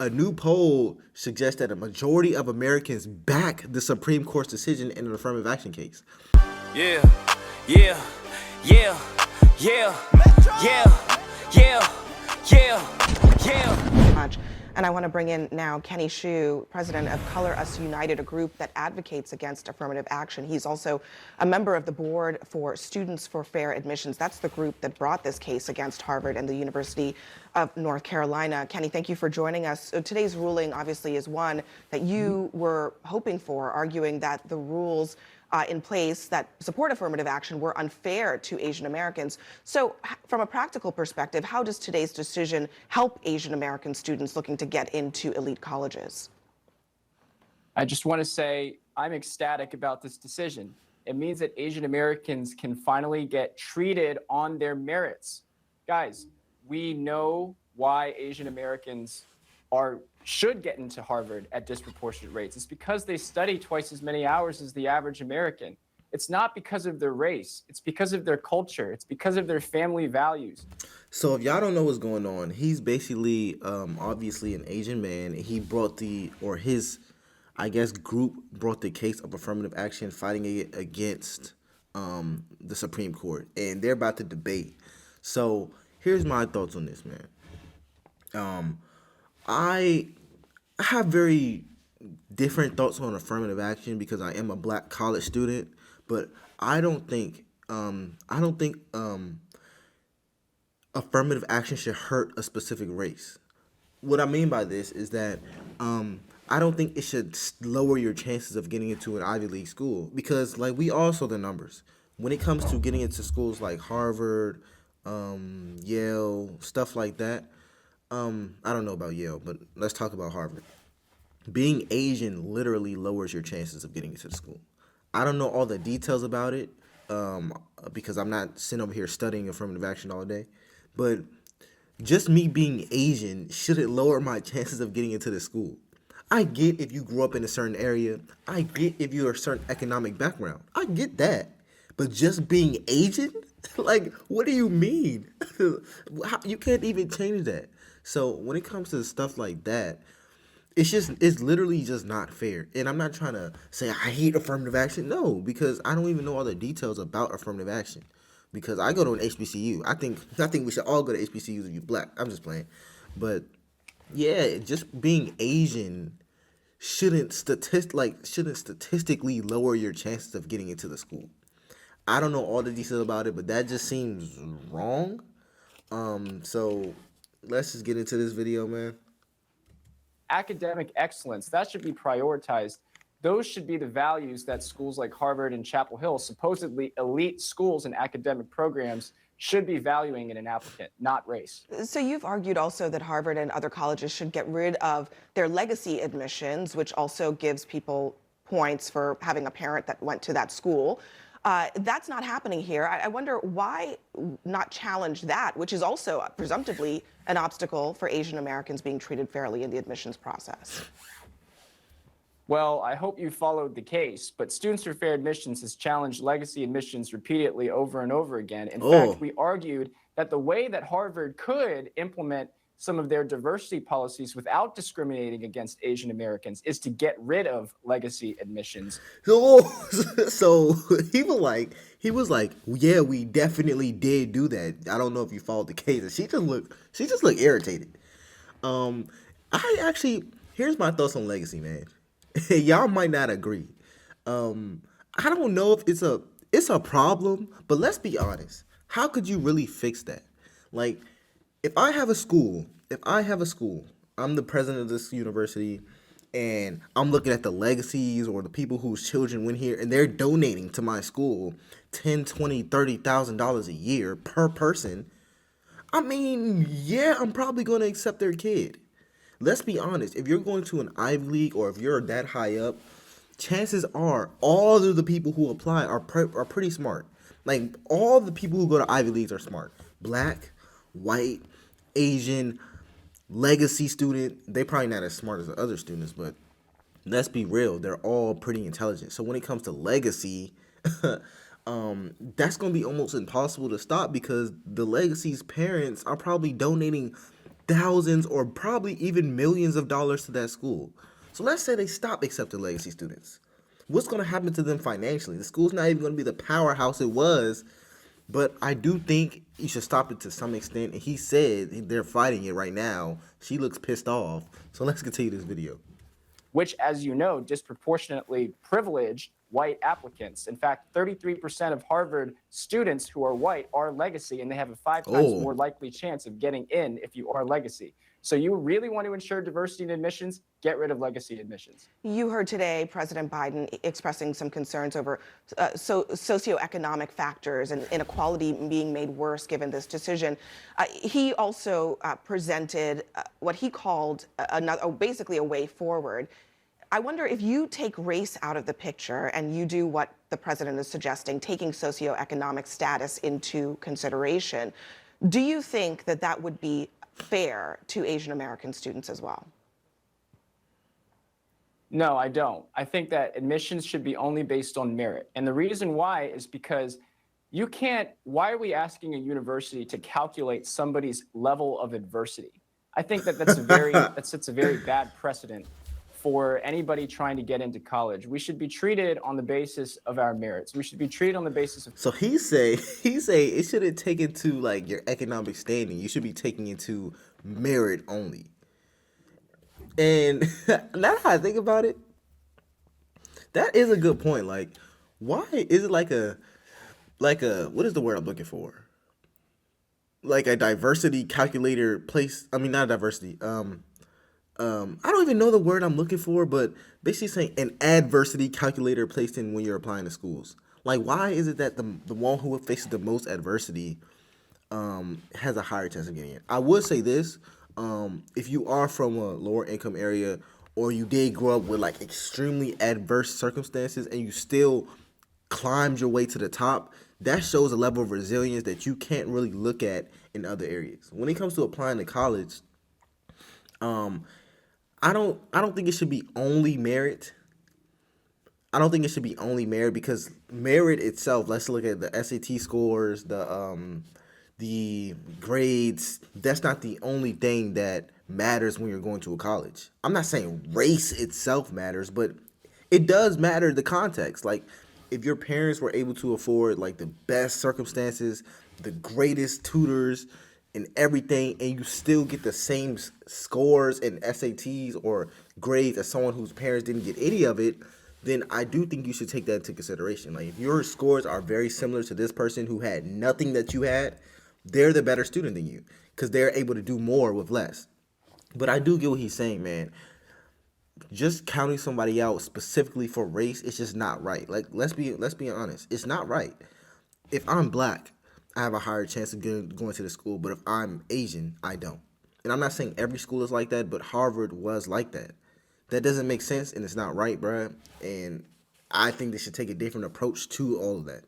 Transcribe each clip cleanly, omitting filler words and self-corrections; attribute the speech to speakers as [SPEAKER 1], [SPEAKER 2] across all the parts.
[SPEAKER 1] A new poll suggests that a majority of Americans back the Supreme Court's decision in an affirmative action case.
[SPEAKER 2] Yeah, yeah, yeah, yeah, yeah, yeah, yeah.
[SPEAKER 3] Much. And I want to bring in now Kenny Shu, president of Color Us United, a group that advocates against affirmative action. He's also a member of the board for Students for Fair Admissions. That's the group that brought this case against Harvard and the University of North Carolina. Kenny, thank you for joining us. So today's ruling obviously is one that you were hoping for, arguing that the rules in place that support affirmative action were unfair to Asian Americans. So from a practical perspective, how does today's decision help Asian American students looking to get into elite colleges?
[SPEAKER 4] I just want to say I'm ecstatic about this decision. It means that Asian Americans can finally get treated on their merits. Guys, we know why Asian Americans should get into Harvard at disproportionate rates. It's because they study twice as many hours as the average American. It's not because of their race. It's because of their culture. It's because of their family values.
[SPEAKER 1] So if y'all don't know what's going on, he's basically obviously an Asian man. He brought his group brought the case of affirmative action, fighting it against the Supreme Court, and they're about to debate. So here's my thoughts on this, man. I have very different thoughts on affirmative action because I am a black college student, but I don't think affirmative action should hurt a specific race. What I mean by this is that I don't think it should lower your chances of getting into an Ivy League school because, like, we all saw the numbers when it comes to getting into schools like Harvard, Yale, stuff like that. I don't know about Yale, but let's talk about Harvard. Being Asian literally lowers your chances of getting into the school. I don't know all the details about it because I'm not sitting over here studying affirmative action all day. But just me being Asian shouldn't lower my chances of getting into the school. I get if you grew up in a certain area. I get if you're a certain economic background. I get that. But just being Asian? Like, what do you mean? You can't even change that. So when it comes to stuff like that, it's literally just not fair. And I'm not trying to say I hate affirmative action. No, because I don't even know all the details about affirmative action. Because I go to an HBCU. I think we should all go to HBCUs if you're black. I'm just playing. But yeah, just being Asian shouldn't statistically lower your chances of getting into the school. I don't know all the details about it, but that just seems wrong. So let's just get into this video, man.
[SPEAKER 4] Academic excellence, that should be prioritized. Those should be the values that schools like Harvard and Chapel Hill, supposedly elite schools and academic programs, should be valuing in an applicant, not race.
[SPEAKER 3] So you've argued also that Harvard and other colleges should get rid of their legacy admissions, which also gives people points for having a parent that went to that school. That's not happening here. I wonder why not challenge that, which is also presumptively an obstacle for Asian Americans being treated fairly in the admissions process.
[SPEAKER 4] Well, I hope you followed the case, but Students for Fair Admissions has challenged legacy admissions repeatedly over and over again. In fact, we argued that the way that Harvard could implement some of their diversity policies without discriminating against Asian Americans is to get rid of legacy admissions.
[SPEAKER 1] So he was like, yeah, we definitely did do that. I don't know if you followed the case. And she just looked irritated. Here's my thoughts on legacy, man. Y'all might not agree. I don't know if it's a problem, but let's be honest. How could you really fix that? Like, if I have a school, I'm the president of this university, and I'm looking at the legacies or the people whose children went here, and they're donating to my school $10,000, $20,000, $30,000 a year per person. I mean, yeah, I'm probably going to accept their kid. Let's be honest. If you're going to an Ivy League or if you're that high up, chances are all of the people who apply are pretty smart. Like, all the people who go to Ivy Leagues are smart. Black, white, Asian, legacy student. They probably not as smart as the other students, but let's be real. They're all pretty intelligent. So when it comes to legacy, that's going to be almost impossible to stop because the legacy's parents are probably donating thousands or probably even millions of dollars to that school. So let's say they stop accepting legacy students. What's going to happen to them financially? The school's not even going to be the powerhouse it was. But I do think you should stop it to some extent. And he said they're fighting it right now. She looks pissed off. So let's continue this video.
[SPEAKER 4] Which, as you know, disproportionately privilege white applicants. In fact, 33% of Harvard students who are white are legacy, and they have a 5 times more likely chance of getting in if you are legacy. So you really want to ensure diversity in admissions, get rid of legacy admissions.
[SPEAKER 3] You heard today President Biden expressing some concerns over socioeconomic factors and inequality being made worse given this decision. He also presented what he called basically a way forward. I wonder if you take race out of the picture and you do what the president is suggesting, taking socioeconomic status into consideration, do you think that that would be fair to Asian American students as well?
[SPEAKER 4] No, I don't. I think that admissions should be only based on merit. And the reason why is because you can't, why are we asking a university to calculate somebody's level of adversity? I think that that sets a very bad precedent for anybody trying to get into college. We should be treated on the basis of our merits. We should be treated on the basis of...
[SPEAKER 1] So he say it shouldn't take into like your economic standing. You should be taking into merit only. And now that I think about it, that is a good point. Like, why is it like a what is the word I'm looking for? Like a diversity calculator place. I mean, not diversity. I don't even know the word I'm looking for, but basically saying an adversity calculator placed in when you're applying to schools. Like, why is it that the one who faces the most adversity has a higher chance of getting in? I would say this, if you are from a lower income area or you did grow up with like extremely adverse circumstances and you still climbed your way to the top, that shows a level of resilience that you can't really look at in other areas. When it comes to applying to college, I don't think it should be only merit. I don't think it should be only merit because merit itself, let's look at the SAT scores, the grades, that's not the only thing that matters when you're going to a college. I'm not saying race itself matters, but it does matter the context. Like if your parents were able to afford like the best circumstances, the greatest tutors, and everything, and you still get the same scores in SATs or grades as someone whose parents didn't get any of it, then I do think you should take that into consideration. Like if your scores are very similar to this person who had nothing that you had, they're the better student than you because they're able to do more with less. But I do get what he's saying, man. Just counting somebody out specifically for race, it's just not right. Like let's be honest, it's not right. If I'm black, I have a higher chance of going to the school, but if I'm Asian, I don't. And I'm not saying every school is like that, but Harvard was like that. That doesn't make sense, and it's not right, bruh. And I think they should take a different approach to all of that.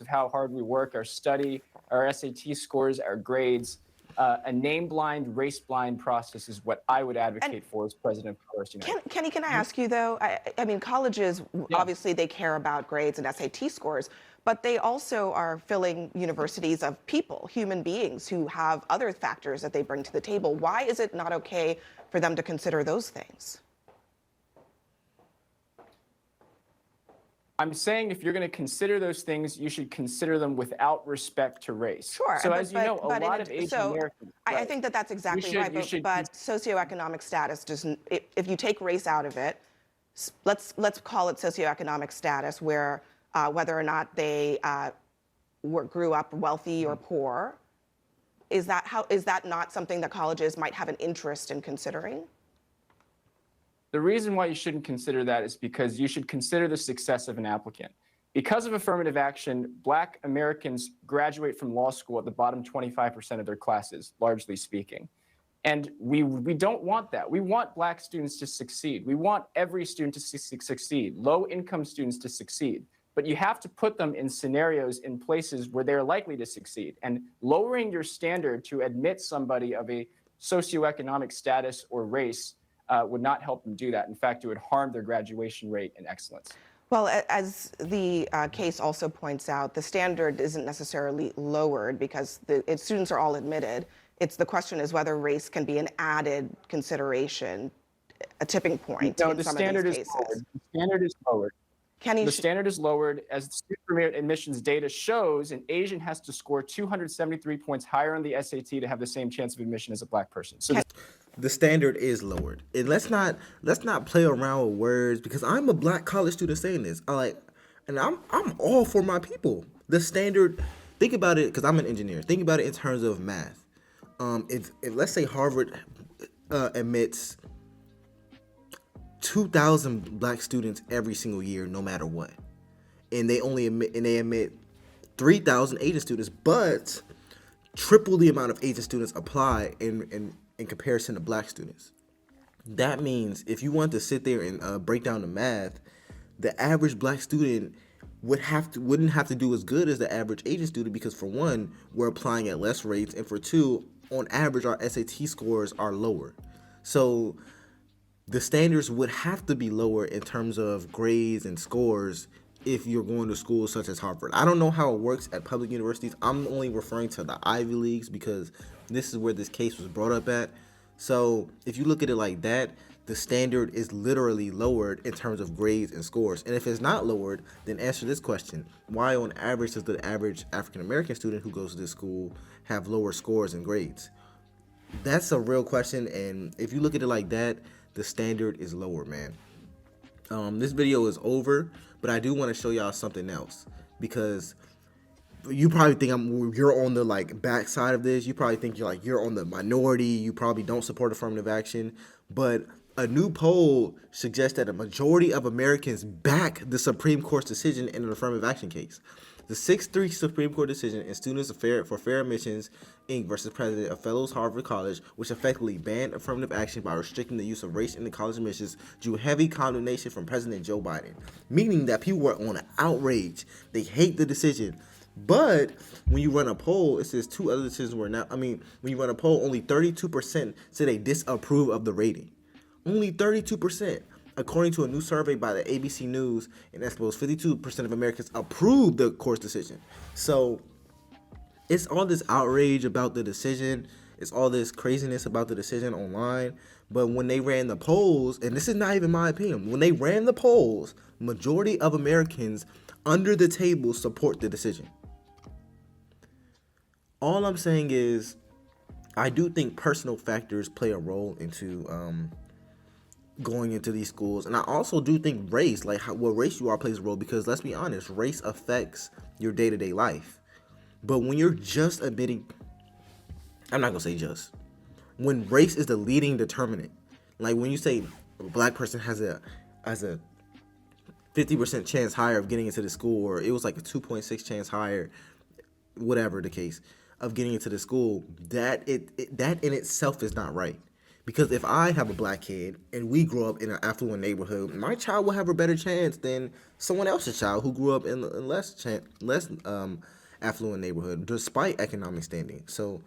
[SPEAKER 4] Of how hard we work, our study, our SAT scores, our grades, a name-blind, race-blind process is what I would advocate for as president of Colorado United.
[SPEAKER 3] Kenny, can I ask you though? I mean, colleges obviously they care about grades and SAT scores, but they also are filling universities of people, human beings who have other factors that they bring to the table. Why is it not okay for them to consider those things?
[SPEAKER 4] I'm saying if you're going to consider those things, you should consider them without respect to race.
[SPEAKER 3] Sure.
[SPEAKER 4] So as you know, a lot of Asian Americans.
[SPEAKER 3] I think that that's exactly right. But socioeconomic status doesn't. If you take race out of it, let's call it socioeconomic status, where whether or not they grew up wealthy or poor, is that not something that colleges might have an interest in considering?
[SPEAKER 4] The reason why you shouldn't consider that is because you should consider the success of an applicant. Because of affirmative action, Black Americans graduate from law school at the bottom 25% of their classes, largely speaking. And we don't want that. We want Black students to succeed. We want every student to succeed, low-income students to succeed. But you have to put them in scenarios, in places where they're likely to succeed. And lowering your standard to admit somebody of a socioeconomic status or race would not help them do that. In fact, it would harm their graduation rate and excellence.
[SPEAKER 3] Well, as the case also points out, the standard isn't necessarily lowered because the students are all admitted. The question is whether race can be an added consideration, a tipping point
[SPEAKER 4] No,
[SPEAKER 3] in
[SPEAKER 4] the
[SPEAKER 3] some of
[SPEAKER 4] standard
[SPEAKER 3] these
[SPEAKER 4] is
[SPEAKER 3] cases.
[SPEAKER 4] lowered. The standard is lowered.
[SPEAKER 3] Kenny,
[SPEAKER 4] The standard is lowered as the student for merit admissions data shows. An Asian has to score 273 points higher on the SAT to have the same chance of admission as a black person. So
[SPEAKER 1] The standard is lowered, and let's not play around with words, because I'm a black college student saying this. I'm all for my people. The standard. Think about it, because I'm an engineer. Think about it in terms of math. If let's say Harvard admits 2,000 black students every single year, no matter what, and they admit 3,000 Asian students, but triple the amount of Asian students apply in comparison to black students. That means if you want to sit there and break down the math, the average black student wouldn't have to do as good as the average Asian student, because for one, we're applying at less rates, and for two, on average, our SAT scores are lower. So the standards would have to be lower in terms of grades and scores if you're going to schools such as Harvard. I don't know how it works at public universities. I'm only referring to the Ivy Leagues because this is where this case was brought up at. So if you look at it like that, the standard is literally lowered in terms of grades and scores. And if it's not lowered, then answer this question. Why on average does the average African American student who goes to this school have lower scores and grades? That's a real question, and if you look at it like that, the standard is lower, man. This video is over, but I do want to show y'all something else, because you probably think you're on the back side of this. You probably think you're on the minority. You probably don't support affirmative action, but a new poll suggests that a majority of Americans back the Supreme Court's decision in an affirmative action case. The 6-3 Supreme Court decision in Students for Fair Admissions, Inc. versus President of Fellows Harvard College, which effectively banned affirmative action by restricting the use of race in the college admissions, drew heavy condemnation from President Joe Biden, meaning that people were on outrage. They hate the decision. But when you run a poll, it says two other decisions were not. When you run a poll, only 32% say they disapprove of the rating. Only 32%. According to a new survey by the ABC News, and that suppose 52% of Americans approved the court's decision. So it's all this outrage about the decision. It's all this craziness about the decision online. But when they ran the polls, and this is not even my opinion, when they ran the polls, majority of Americans under the table support the decision. All I'm saying is, I do think personal factors play a role into going into these schools, and I also do think race, what race you are, plays a role, because let's be honest, race affects your day-to-day life. But when you're just admitting, I'm not gonna say just, when race is the leading determinant, like when you say a black person has a 50% chance higher of getting into the school, or it was like a 2.6 chance higher, whatever the case, of getting into the school, that in itself is not right. Because if I have a black kid and we grew up in an affluent neighborhood, my child will have a better chance than someone else's child who grew up in a less affluent neighborhood, despite economic standing. So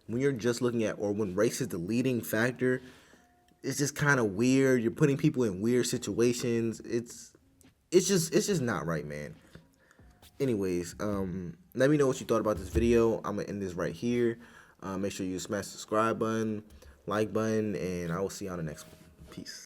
[SPEAKER 1] when you're just looking at, or when race is the leading factor, it's just kind of weird. You're putting people in weird situations. It's just not right, man. Anyways, let me know what you thought about this video. I'm gonna end this right here. Make sure you smash the subscribe button, like button, and I will see you on the next one. Peace.